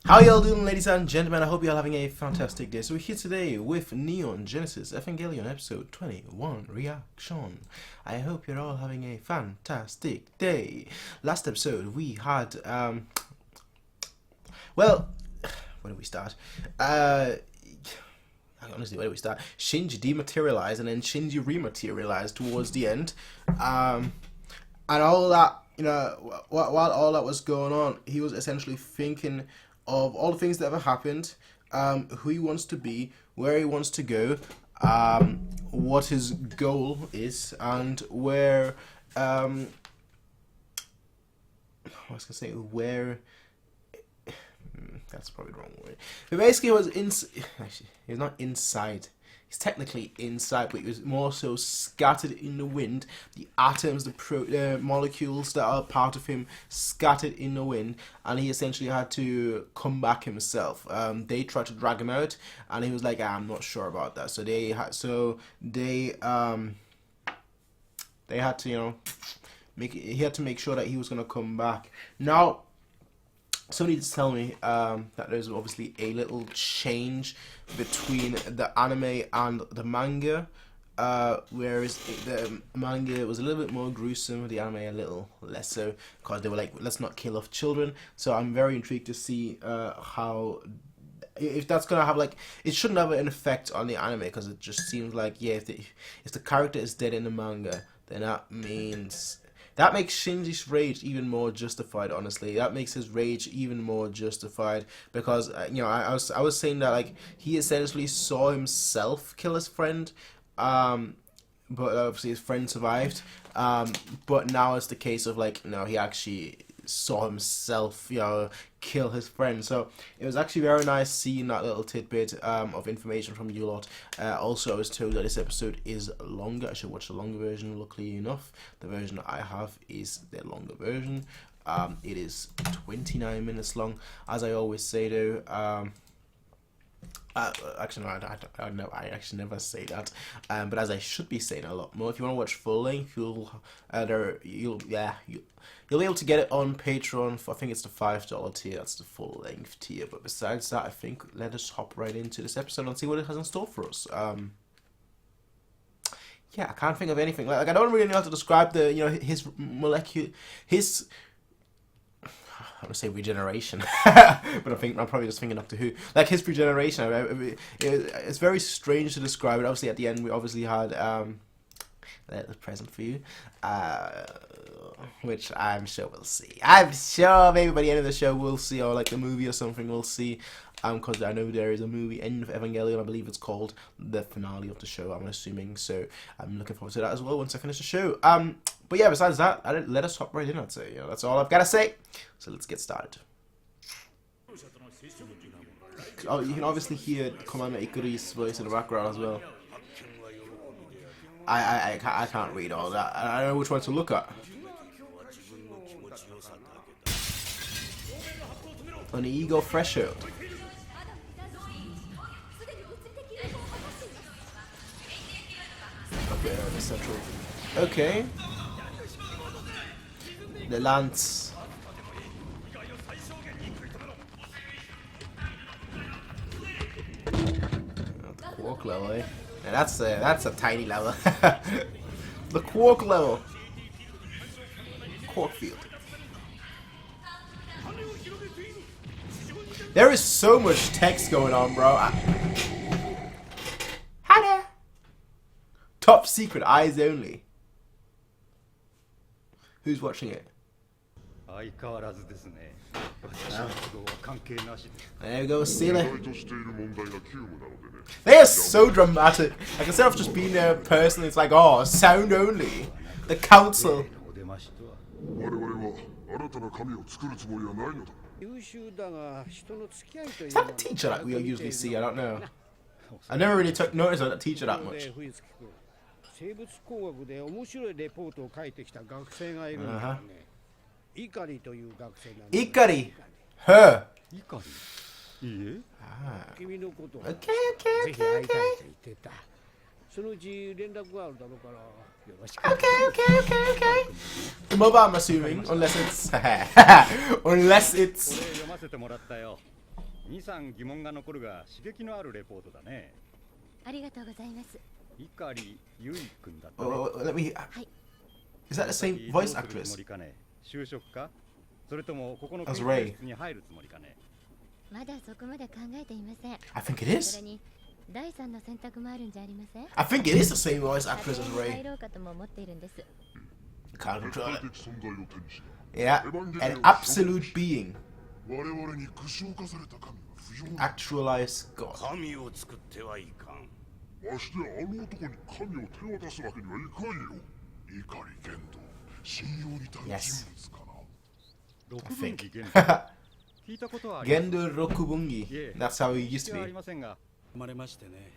How y'all doing, ladies and gentlemen? I hope you're having a fantastic day. So we're here today with Neon Genesis Evangelion episode 21 reaction. I hope you're all having a fantastic day. Last episode we had well, where do we start? Honestly, where do we start? Shinji dematerialized and then Shinji rematerialized towards the end. And all that, you know, while all that was going on, he was essentially thinking of all the things that ever happened, who he wants to be, where he wants to go, what his goal is, and where I was gonna say where. That's probably the wrong word. But basically, he was actually, he was not inside. He's technically inside, but he was more so scattered in the wind. The atoms, the molecules that are part of him, scattered in the wind, and he essentially had to come back himself. They tried to drag him out, and he was like, "I'm not sure about that." So they had to, you know, he had to make sure that he was gonna come back. Now, somebody just tell me that there's obviously a little change between the anime and the manga, whereas the manga was a little bit more gruesome, the anime a little less so, because they were like, let's not kill off children. So I'm very intrigued to see how, if that's gonna have, like, it shouldn't have an effect on the anime, because it just seems like, yeah, if the character is dead in the manga, then that means that makes Shinji's rage even more justified. Honestly, that makes his rage even more justified, because you know, I was saying that, like, he essentially saw himself kill his friend, but obviously his friend survived. But now it's the case of, like, no, he actually saw himself, you know, kill his friend. So it was actually very nice seeing that little tidbit of information from you lot. Also, I was told that this episode is longer. I should watch the longer version. Luckily enough, the version that I have is the longer version. It is 29 minutes long. As I always say, though, actually, no, I actually never say that. But as I should be saying a lot more, if you want to watch full length, you'll be able to get it on Patreon for, I think it's the $5 tier. That's the full length tier. But besides that, I think let us hop right into this episode and see what it has in store for us. Yeah, I can't think of anything. Like, I don't really know how to describe the, you know, his his. I would say regeneration, but I'm probably just thinking Doctor Who. Like, his regeneration, it's very strange to describe it. Obviously, at the end, we obviously had a present for you, which I'm sure we'll see. I'm sure maybe by the end of the show we'll see, or like the movie or something we'll see. Because I know there is a movie, End of Evangelion, I believe it's called, the finale of the show, I'm assuming. So I'm looking forward to that as well once I finish the show. But yeah, besides that, let us hop right in, I'd say. You know, that's all I've got to say. So let's get started. Oh, you can obviously hear Commander Ikuri's voice in the background as well. I can't read all that. I don't know which one to look at. An ego threshold. Okay, the central. Okay. The lance. The quark level, eh? Now that's a tiny level. The quark level. Quark field. There is so much text going on, bro. Hello. Top secret, eyes only. Who's watching it? There we go, Sealer. They are so dramatic. Like, instead of just being there personally, it's like, oh, sound only. The council. Is that the teacher that we usually see? I don't know. I never really took notice of that teacher that much. Ikari. Her. Ah. Okay. The mobile, I'm assuming, unless it's unless it's 2、3疑問が残るが刺激のあるレポートだね。ありがとうございます。碇ゆいくんだった Let me. Is that the same voice actress? 就職かそれともここの As 研 Ray. 究室に入るつもりかね。まだそこまで考えていません。 I think it そ is. れに第三の選択もあるんじゃありません。 I think it is the same voice actress as 家庭に Ray. 入ろうかとも思っているんです。 Can't control it. Yeah, an absolute being. 我々に屈辱化された神は不要 Actualized God. 神を作ってはいかん。ましてあの男に神を手渡すわけにはいかんよ。碇玄道、信用に足る人物かな。六 I 分 think. 岐玄道聞いたことはあります。 Gender Rokubungi. That's how he used はあ to り be. ませんが、生まれましてね。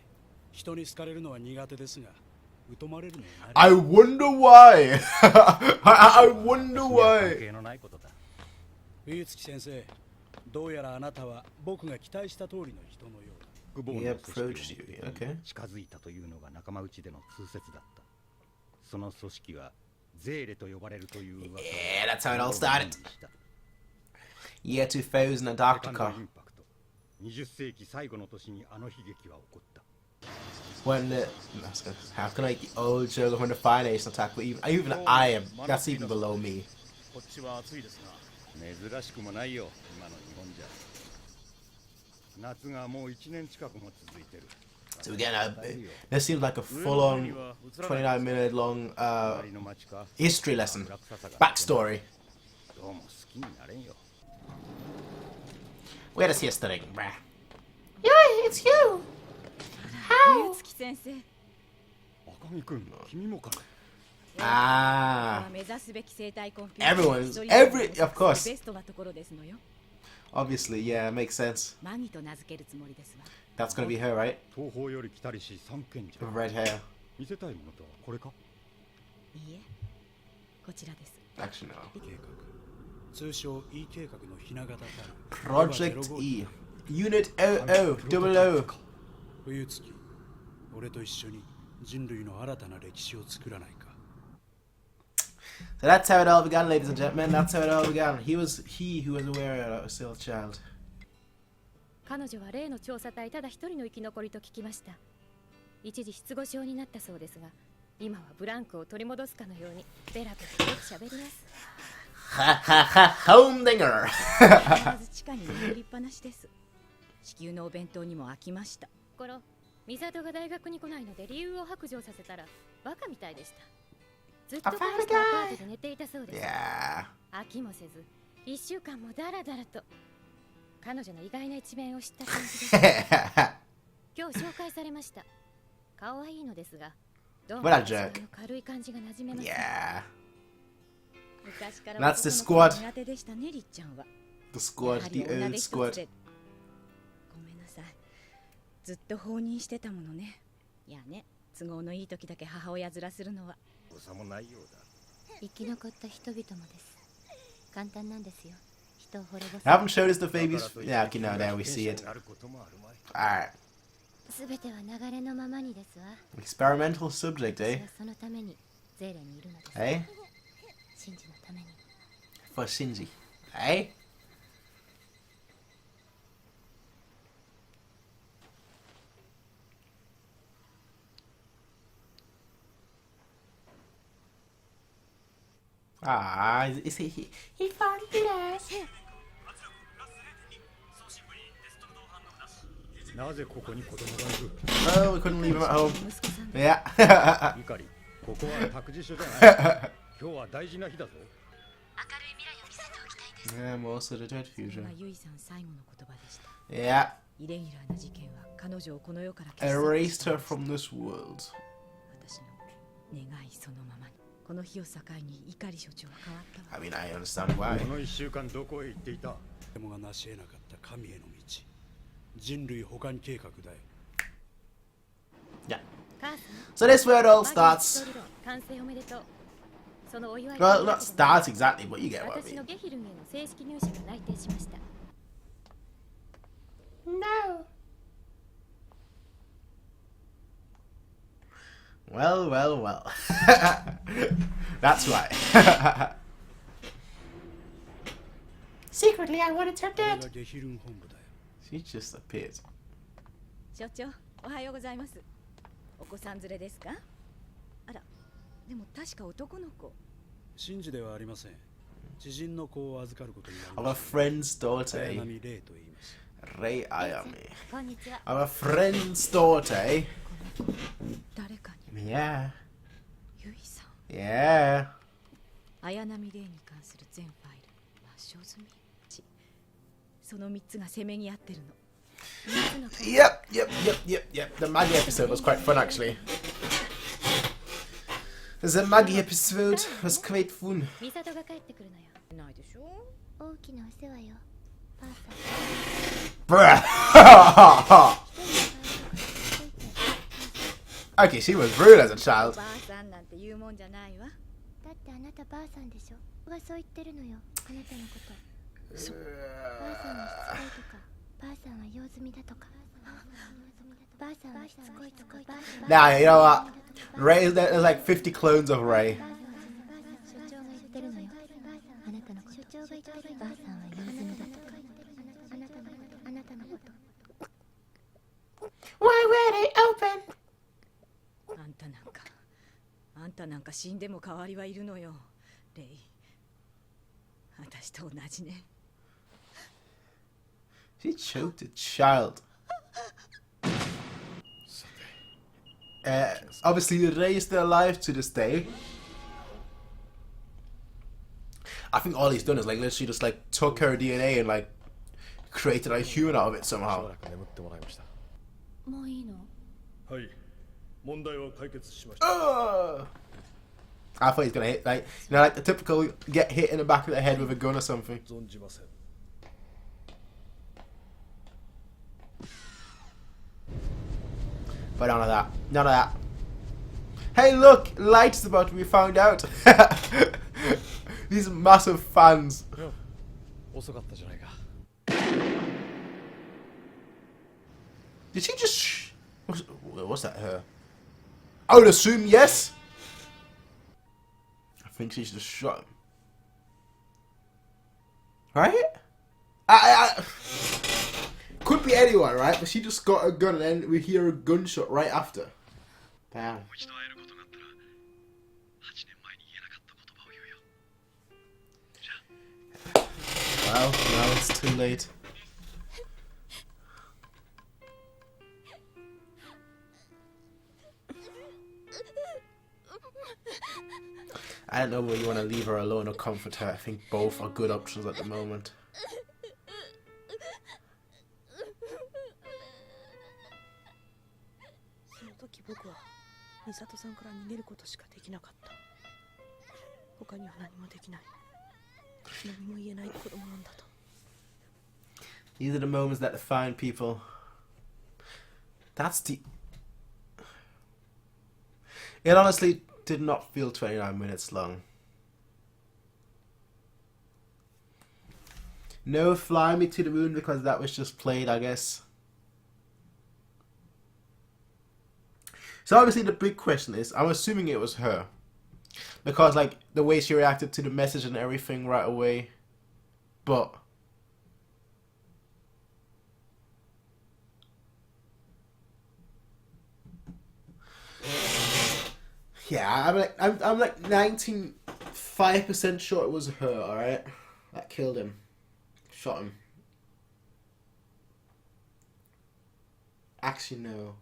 人に好かれるのは苦手ですが、疎まれるのは慣れ I wonder why. I wonder 関 why. 係のないことだ。冬月先生、どうやらあなたは僕が期待した通りの人のようだ。クボー He の組 approached 織 you. を Okay. 近づいたというのが仲間内での通説だった。その組織はゼーレと呼ばれるという噂を Yeah, that's how it all started. した Year 2000 セカンド Antarctica. インパクト。20世紀最後の年にあの悲劇は起こった。 When the how can I old joke when the Fire Nation attack? But even I am. That's even below me. こっちは暑いですが。珍しくもないよ、今の日本じゃ。夏がもう1年近くも続いてる。 So again, this seems like a full-on 29-minute long 隣の町か history lesson, 油臭さが backstory. どうも好きになれんよ。 Where does he studying? Bruh. Yeah, it's you. 冬月先生。赤木くん、君もかね。 Ah, 目指すべき生態コンピューター everyone's every of course. ベストなところですのよ。 Obviously, yeah, makes sense. マギと名付けるつもりですわ。 That's gonna be her, right? 東方より来たりし三賢者。 With red hair. 見せたいものとはこれか。いいえ、こちらです。 Actually, no. 計画、通称 E 計画のひな形たる Project E. Unit 00. 冬月、俺と一緒に人類の新たな歴史を作らないか。 So that's how it all began, ladies and gentlemen. That's how it all began. He who was aware that I was still a child. 彼女は例の調査隊ただ一人の生き残りと聞きました。一時失語症になったそうですが、今はブランクを取り戻すかのようにベラベラよく喋ります。 Ha ha ha, Homedinger. 必ず地下に眠りっぱなしです。地球のお弁当にも飽きました。この美里が大学に来ないので理由を白状させたらバカみたいでした。ずっとこの人アパートで寝ていたそうです。 Yeah. 飽きもせず1週間もダラダラと彼女の意外な一面を知った感じです。今日紹介されました。顔はいいのですが、どうも What a 私 joke. の軽い感じが馴染めません。 Yeah. 昔から That's the 男の子 squad. が苦手でしたね、りっちゃんは。 The squad, やはり the 女 old 手一つ squad. でごめんなさい。ずっと放任してたものね。いやね、都合のいい時だけ母親面するのは誤差もないようだ。生き残った人々もです。簡単なんですよ。人を滅ぼす。 I haven't showed us the babies. Yeah, okay, now there we see it. なることもあるまい。 Alright. すべては流れのままにですわ。 Experimental subject, 私 eh? はそのためにゼーレにいるのです。 Eh? シンジのために。 For Shinji. Eh? Ah, is he found us? なぜここに子供がいる？ Oh, we couldn't leave him at home. 息子さんで Yeah. イカリ、ここは託児所じゃない。今日は大事な日だぞ。 Yeah, most of the dread それ fusion. がユイさん最後の言葉でした。 Yeah. イレギュラーな事件は彼女をこの世から消し去ってし Erased ま her いました from this world. 私の願いそのままに。この日を境に怒り所長は変わったわ。 I mean, I understand why. この1週間どこへ行っていた？でもが成し得なかった神への道。人類保管計画だよ。 Yeah. 母さん、 So this is where it all マギの starts. 基礎理論完成おめでとう。そのお祝い Well, not starts exactly, but you get what I 私 mean. のゲヒルンへの正式入社が内定しました。 No. Well, well, well. That's right. Secretly, I wanted her これ dead. がゲヒルン本部だよ。She just appeared. 所長、おはようございます。お子さん連れですか？あら、でも確か男の子。真珠ではありません。知人の子を預かることになり I'm ま a した。 friend's daughter. 綾 Eh? 波レイと言います。 Rei Ayami. こんにちは。 I'm a friend's daughter. Eh? 誰かに。 Yeah. ゆいさん。 Yeah. 綾波レイに関する全ファイル抹消済み。その3つがせめぎ合ってるの。 Yep. The Maggie episode was quite fun, actually. The Maggie episode was quite fun. 美里が帰ってくるのよ。ないでしょ。大きなお世話よ。ばあさん。 Bruh. Okay, she was rude as a お child. ばあさんなんて言うもんじゃないわ。だってあなたばあさんでしょ。がそう言ってるのよ。あなたのこと。ばあさんはしつこいとか、ばあさんは用済みだとか。ばあさんはしつこいとか。 Nah, you know what? Ray, there's like 50 clones of Ray. 所長が言ってるのよ。あなたのこと。所長が言ってるばあさんは用済みだとか。あなたのこと。 Why were they open? あんたなんか死んでも代わりはいるのよ。レイ。私と同じね。 She choked a child. Obviously, Ray is still alive to this day. I think all he's done is like literally just like took her DNA and like created a human out of it somehow. もういいの？はい。問題は解決しました。 I thought he's gonna hit like like the typical get hit in the back of the head with a gun or something. 存じません。 But none of that. None of that. Hey, look! Light's about to be found out. These massive fans. 遅かったじゃないか。 Did she just? What's that? Her? I would assume yes. I think she's just shot him. Right? Could be anyone, right? But she just got a gun and then we hear a gunshot right after. Damn. Well, now it's too late. I don't know whether you want to leave her alone or comfort her. I think both are good options at the moment. その時僕は美里さんから逃げることしかできなかった。他には何もできない。何も言えない子供なんだと。 These are the moments that define people. That's the... It honestly did not feel 29 minutes long. No Fly Me to the Moon because that was just played, I guess. So obviously the big question is, I'm assuming it was her. Because like the way she reacted to the message and everything right away. But... yeah, I'm like 95% sure it was her, alright? That killed him. Shot him. Actually, no.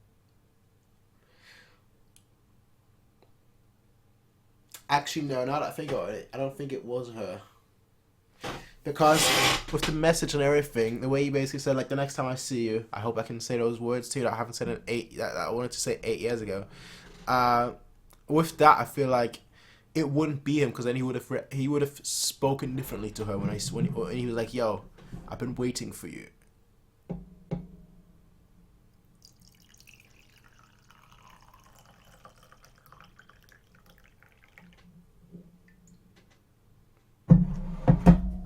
Actually, no, now that I think about it, I don't think it was her. Because with the message and everything, the way he basically said, like, the next time I see you, I hope I can say those words to you that I haven't said that I wanted to say 8 years ago. With that, I feel like it wouldn't be him because then he would have spoken differently to her when he was like, "Yo, I've been waiting for you."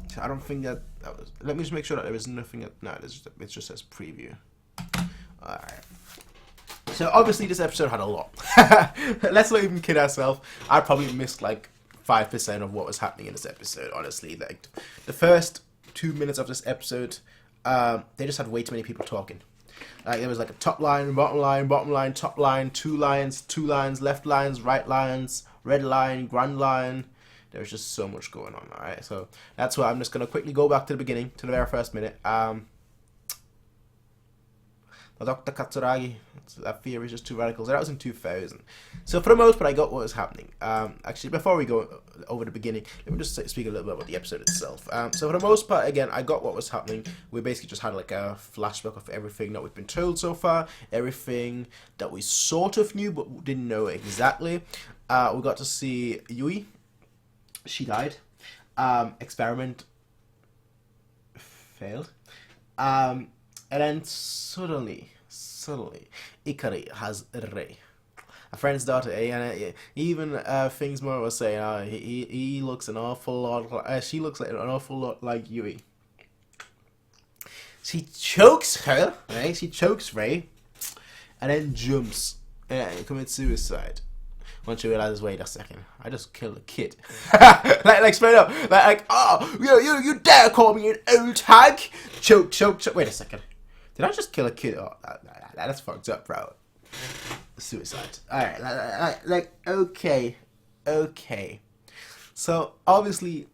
So I don't think that was. Let me just make sure that there was nothing. No, it just says preview. All right. So obviously this episode had a lot. Let's not even kid ourselves. I probably missed like 5% of what was happening in this episode. Honestly, like the first 2 minutes of this episode, they just had way too many people talking. Like there was like a top line, bottom line, top line, two lines, left lines, right lines, red line, grand line. There was just so much going on. All right, so that's why I'm just gonna quickly go back to the beginning, to the very first minute. Dr. Katsuragi, that fear is just too radical. So that was in 2000. So for the most part, I got what was happening. Actually, before we go over the beginning, let me just speak a little bit about the episode itself. So for the most part, again, I got what was happening. We basically just had like a flashback of everything that we've been told so far, everything that we sort of knew but didn't know exactly. We got to see Yui. She died. Experiment failed. And then suddenly, Ikari has Rei, a friend's daughter, and even things more was saying, he looks an awful lot. She looks like an awful lot like Yui. She chokes her, right? She chokes Rei, and then jumps and commits suicide. Once she realizes, wait a second, I just killed a kid. like straight up, like oh, you dare call me an old hag? Choke. Wait a second. Did I just kill a kid? Oh, that's fucked up, bro. Suicide. Alright, like, okay. So, obviously,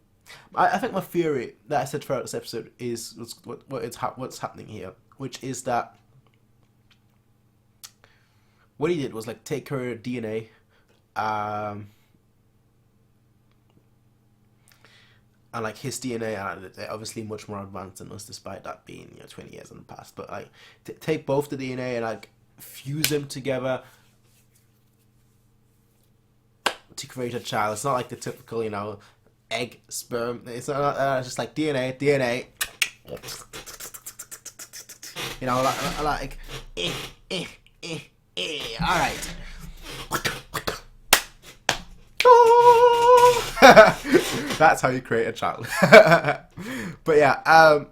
I think my theory that I said throughout this episode is what's happening here, which is that what he did was, like, take her DNA, and like his DNA, they're obviously much more advanced than us, despite that being 20 years in the past. But like, take both the DNA and like fuse them together to create a child. It's not like the typical, egg, sperm. It's not just like DNA. All right. That's how you create a child. But yeah,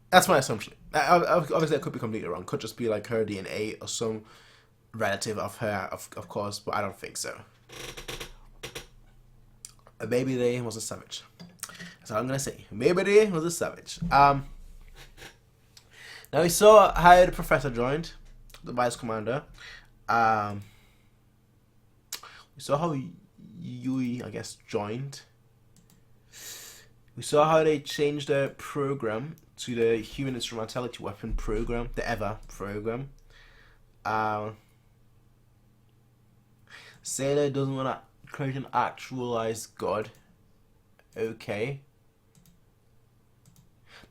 that's my assumption. Obviously, I could be completely wrong. Could just be like her DNA or some relative of her, of course, but I don't think so. Maybe they was a savage. That's all I'm gonna say. Maybe they was a savage. Now we saw how the professor joined, the vice commander. We saw how Yui, I guess, joined. We saw how they changed their program to the Human Instrumentality Weapon program, the EVA program. Sailor doesn't want to create an actualized god. Okay.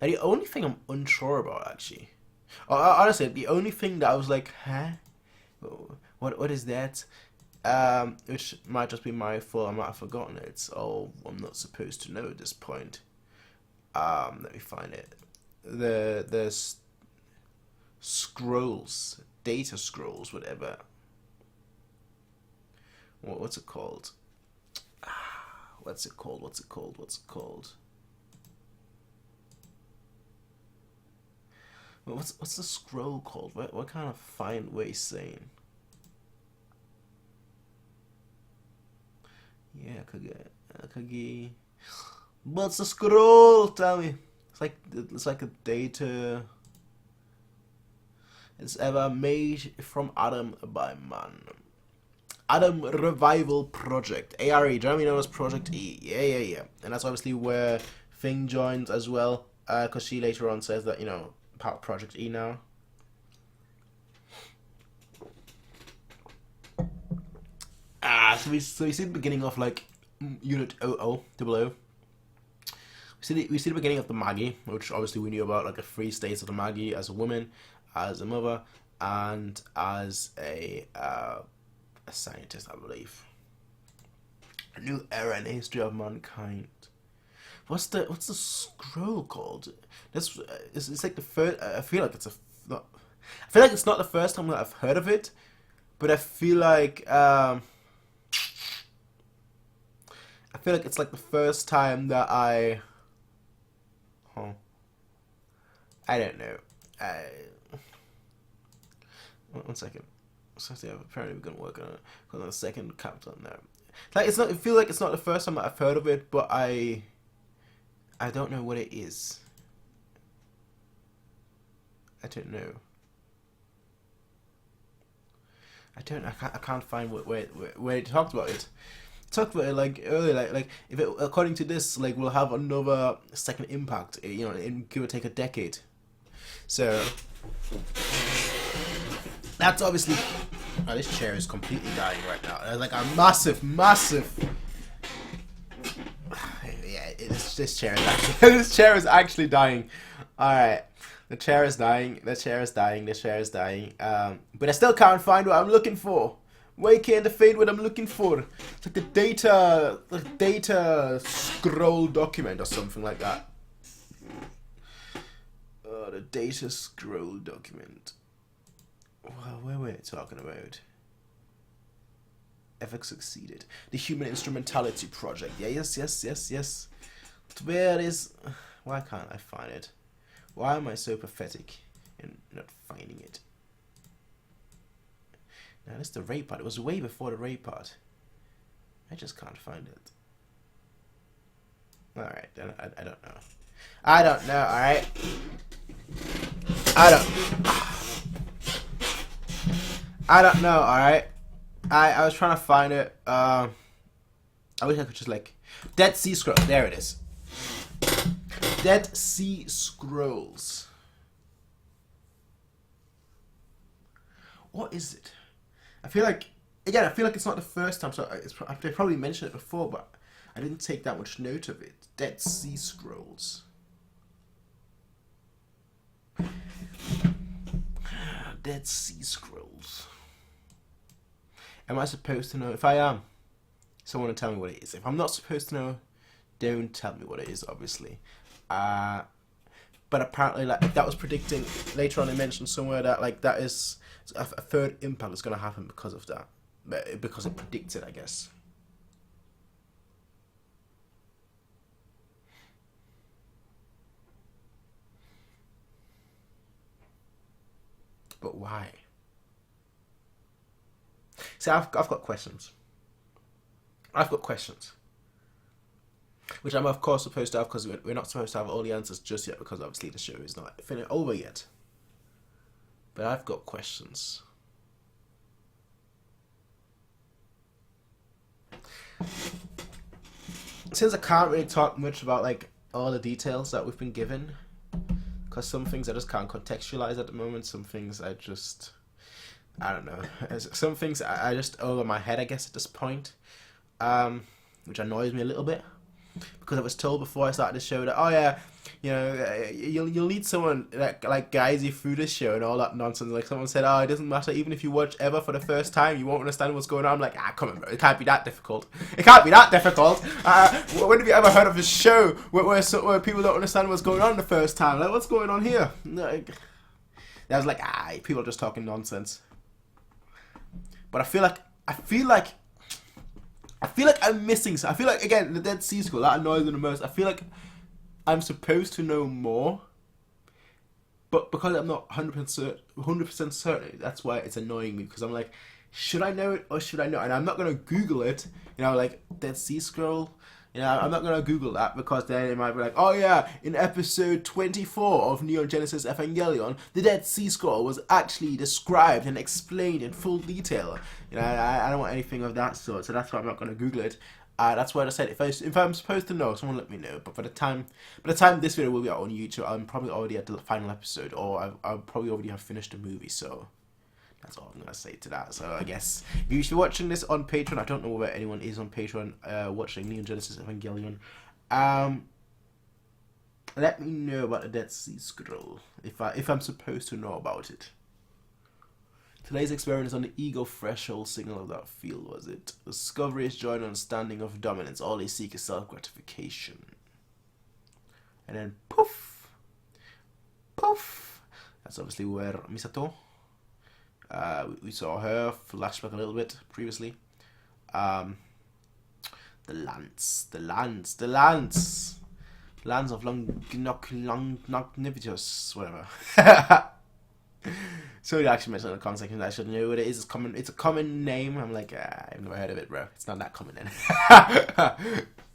Now the only thing I'm unsure about, actually, honestly, the only thing that I was like, huh? What is that? Which might just be my fault. I might have forgotten it. Oh, I'm not supposed to know at this point. Let me find it. The scrolls, data scrolls, whatever. What's it called? What's it called? What's the scroll called? What kind of fine way saying? Yeah, Kage. What's the scroll? Tell me. It's like a data. It's ever made from Adam by man. Adam Revival Project. ARE, generally known as Project E. Yeah. And that's obviously where Thing joins as well. Because she later on says that, part of Project E now. So we see the beginning of like Unit 00. We see the beginning of the Magi, which obviously we knew about, like the 3 states of the Magi: as a woman, as a mother, and as a scientist, I believe. A new era in the history of mankind. What's the scroll called? It's like the first. I feel like it's not the first time that I've heard of it, but I feel like it's like the first time that I don't know. One second. So apparently we're gonna work on the second captain now. Like it's not. I feel like it's not the first time that I've heard of it, but I don't know what it is. I don't know. I can't find where it talked about it. Talked about it like earlier, like if it, according to this, like we'll have another second impact, you know, in give or take a decade. So that's obviously. Oh, this chair is completely dying right now. There's like a massive. Yeah, this chair is actually this chair is actually dying. All right. The chair is dying. But I still can't find what I'm looking for. Why can't I find what I'm looking for? It's like the data scroll document or something like that. Oh, the data scroll document. Well, where were we talking about? Ever succeeded? The Human Instrumentality Project. Yeah, yes. But where is? Why can't I find it? Why am I so pathetic in not finding it? Now, this is the raid part. It was way before the raid part. I just can't find it. Alright, I don't know. I don't know, alright? I don't know, alright? I was trying to find it. I wish I could just like... Dead Sea Scrolls. There it is. Dead Sea Scrolls. What is it? I feel like it's not the first time, so they probably mentioned it before, but I didn't take that much note of it. Dead Sea Scrolls. Dead Sea Scrolls. Am I supposed to know? If I am, someone will tell me what it is. If I'm not supposed to know, don't tell me what it is, obviously. But apparently, like that was predicting. Later on, they mentioned somewhere that like that is a third impact is going to happen because of that, because it predicted, I guess. But why? See, I've got questions. Which I'm of course supposed to have, because we're not supposed to have all the answers just yet, because obviously the show is not finished over yet. But I've got questions. Since I can't really talk much about like all the details that we've been given, because some things I just can't contextualize at the moment, some things I don't know. Some things I just over my head, I guess, at this point, which annoys me a little bit. Because I was told before I started the show that, oh yeah, you know, you'll need someone like guides you through this show and all that nonsense. Like someone said, oh, it doesn't matter, even if you watch ever for the first time, you won't understand what's going on. I'm like, come on, bro, it can't be that difficult. When have you ever heard of a show where people don't understand what's going on the first time? Like, what's going on here? Like, I was like, people are just talking nonsense. But I feel like I'm missing. I feel like, again, the Dead Sea Scroll, that annoys me the most. I feel like I'm supposed to know more, but because I'm not 100% certain, that's why it's annoying me. Because I'm like, should I know it or should I not? And I'm not gonna Google it. You know, like Dead Sea Scroll. You know, I'm not gonna Google that, because then it might be like, oh yeah, in episode 24 of Neon Genesis Evangelion, the Dead Sea Scroll was actually described and explained in full detail. You know, I don't want anything of that sort, so that's why I'm not gonna Google it. That's why I said if I'm supposed to know, someone let me know. But by the time this video will be out on YouTube, I'm probably already at the final episode, or I'll probably already have finished the movie. So that's all I'm gonna say to that. So I guess if you're watching this on Patreon, I don't know whether anyone is on Patreon watching Neon Genesis Evangelion. Let me know about the Dead Sea Scroll if I'm supposed to know about it. Today's experiment is on the ego threshold signal of that field, was it? Discovery is joy and understanding of dominance. All they seek is self-gratification. And then poof! Poof! That's obviously where Misato. We saw her flashback a little bit previously. The Lance of Longnivitus, whatever. So they actually mentioned in the comment section that I should know what it is. It's a common name. I'm like, I've never heard of it, bro. It's not that common then.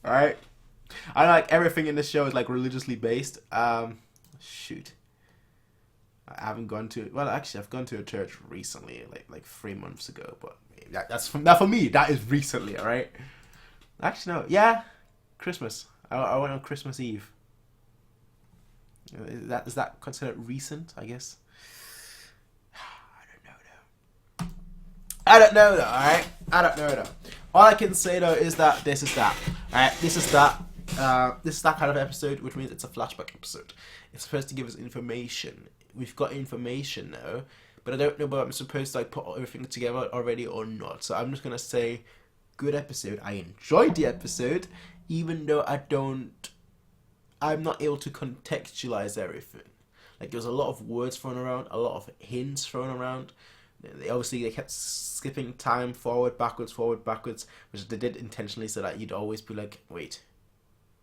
Alright. I like everything in this show is like religiously based. Shoot. I haven't gone to, well, actually, I've gone to a church recently, like 3 months ago, but that's for me, that is recently, alright? Actually, no, yeah, Christmas. I went on Christmas Eve. Is that considered recent, I guess? I don't know though, alright? I don't know though. All I can say though is that this is that. Alright, this is that kind of episode, which means it's a flashback episode. It's supposed to give us information. We've got information now, but I don't know whether I'm supposed to like put everything together already or not. So I'm just gonna say, good episode. I enjoyed the episode, even though I'm not able to contextualize everything. Like there was a lot of words thrown around, a lot of hints thrown around. They kept skipping time forward, backwards, which they did intentionally so that you'd always be like, wait,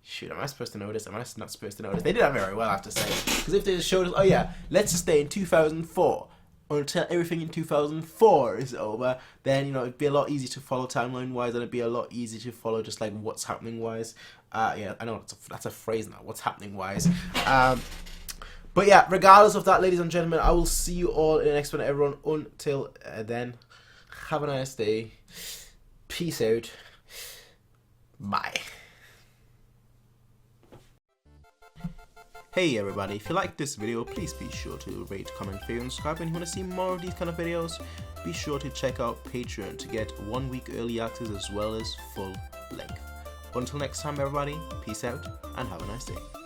shoot, am I supposed to know this? Am I not supposed to know this? They did that very well, I have to say. Because if they just showed us, oh yeah, let's just stay in 2004 until everything in 2004 is over, then, you know, it'd be a lot easier to follow timeline-wise, and it'd be a lot easier to follow just, like, what's happening-wise. Yeah, I know that's a phrase now, what's happening-wise. But yeah, regardless of that, ladies and gentlemen, I will see you all in the next one, everyone. Until then, have a nice day. Peace out. Bye. Hey everybody, if you like this video, please be sure to rate, comment, favorite, and subscribe. And if you want to see more of these kind of videos, be sure to check out Patreon to get 1 week early access as well as full length. Until next time everybody, peace out and have a nice day.